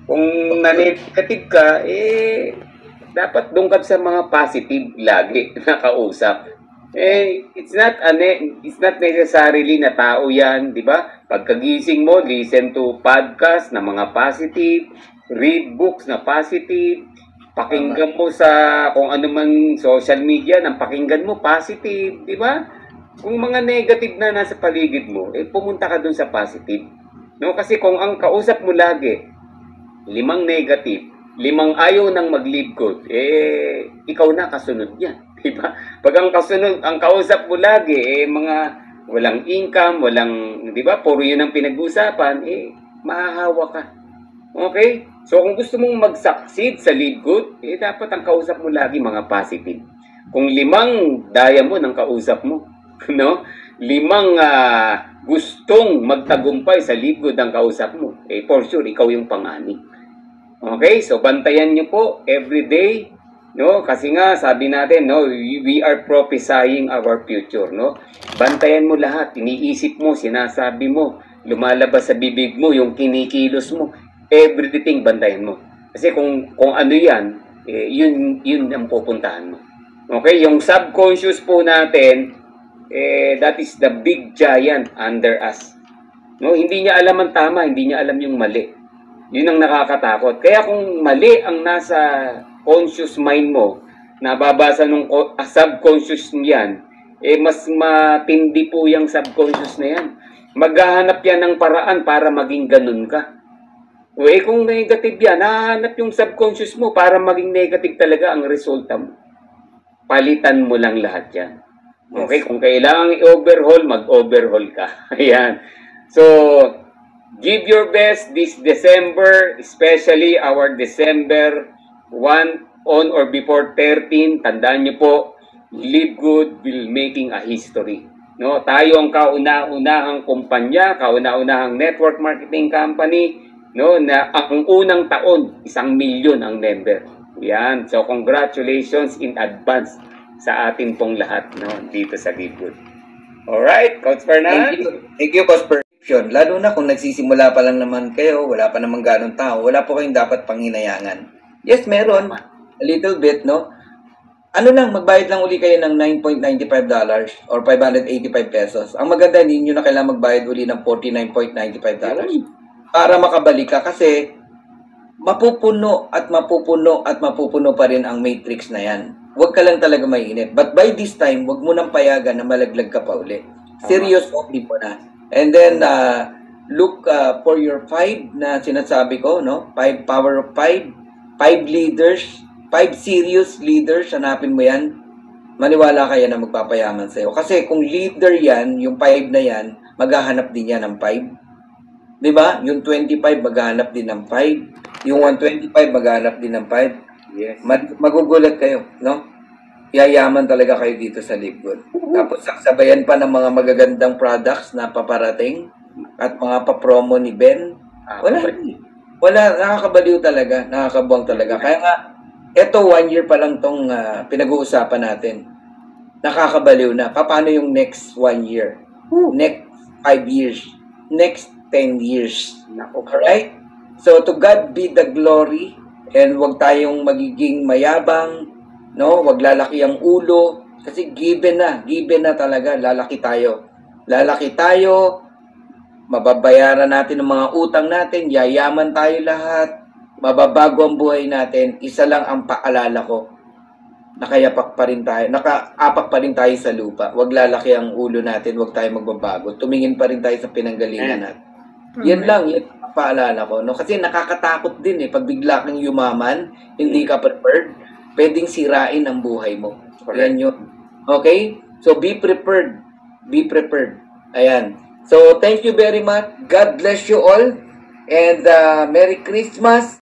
Kung na-negative ka, dapat doon ka sa mga positive lagi na kausap. It's not necessarily na tao yan, di ba? Pagkagising mo, listen to podcast na mga positive, read books na positive, pakinggan mo sa kung ano man social media, nang pakinggan mo positive, di ba? Kung mga negative na nasa paligid mo, pumunta ka dun sa positive. No? Kasi kung ang kausap mo lagi, 5 negative, 5 ayaw nang mag-live good, ikaw na kasunod niya. Diba? Pag ang kausap mo lagi, mga walang income, walang, di ba, puro yun ang pinag-uusapan, mahahawa ka. Okay? So, kung gusto mong mag-succeed sa live good, dapat ang kausap mo lagi mga positive. Kung 5 diamond ang kausap mo, no? 5 gustong magtagumpay sa live good ang kausap mo, for sure, ikaw yung pang-ani. Okay? So, bantayan nyo po every day, no? Kasi nga, sabi natin, no, we are prophesying our future, no? Bantayan mo lahat, iniisip mo, sinasabi mo, lumalabas sa bibig mo, yung kinikilos mo, everything bantayan mo. Kasi kung ano yan, yun ang pupuntahan mo. Okay? Yung subconscious po natin, that is the big giant under us. No? Hindi niya alam ang tama, hindi niya alam yung mali. Yun ang nakakatakot. Kaya kung mali ang nasa conscious mind mo, nababasa ng subconscious niyan, mas matindi po yung subconscious na yan. Maghahanap yan ng paraan para maging ganun ka. Kung negative yan, nahanap yung subconscious mo para maging negative talaga ang resulta mo. Palitan mo lang lahat yan. Okay? Kung kailangan i-overhaul, mag-overhaul ka. Ayan. So, give your best this December, especially our December 1 on or before 13. Tandaan nyo po, live good will making a history. No, tayo ang kauna-unahang kumpanya, kauna-unahang network marketing company, no, na ang unang taon, 1 milyon ang member. Yan. So, congratulations in advance sa atin pong lahat, no, dito sa Live Good. Alright, Coach Fernand? Thank you, Coach Fernand. Lalo na kung nagsisimula pa lang naman kayo, wala pa namang ganong tao, wala po kayong dapat panghinayangan. Yes, meron. A little bit, no? Ano lang, magbayad lang uli kayo ng $9.95 or 585 pesos. Ang maganda, hindi nyo na kailangan magbayad uli ng $49.95 para makabalik ka kasi mapupuno at mapupuno at mapupuno pa rin ang matrix na yan. Huwag ka lang talaga mainit. But by this time, huwag mo nang payagan na malaglag ka pa uli. Serious only mo na. And then, look for your 5 na sinasabi ko, no? 5 power of 5, 5 leaders, 5 serious leaders, hanapin mo yan. Maniwala ka yan na magpapayaman sa'yo. Kasi kung leader yan, yung 5 na yan, maghahanap din yan ng 5. Diba? Yung 25, maghahanap din ng 5. Yung 125, maghahanap din ng 5. Yes. Magugulat kayo, no? Yayaman talaga kayo dito sa Live Good. Tapos sasabayan pa ng mga magagandang products na paparating at mga papromo ni Ben. Wala, nakakabaliw talaga, nakakabuang talaga. Kaya nga, eto 1 year pa lang tong pinag-uusapan natin. Nakakabaliw na. Paano yung next 1 year? Next 5 years? Next 10 years? Alright? So, to God be the glory. And wag tayong magiging mayabang, no? Wag lalaki ang ulo kasi given na talaga, lalaki tayo. Lalaki tayo, mababayaran natin ang mga utang natin, yayaman tayo lahat, mababago ang buhay natin. Isa lang ang paalala ko, nakaapak pa rin tayo sa lupa. Wag lalaki ang ulo natin, wag tayo magbabago. Tumingin pa rin tayo sa pinanggalingan natin. Yan lang, yan ang paalala ko. No? Kasi nakakatakot din pag bigla kang yumaman, hindi ka prepared, pwedeng sirain ang buhay mo. Yan yun. Okay? So, be prepared. Be prepared. Ayan. So, thank you very much. God bless you all. And Merry Christmas.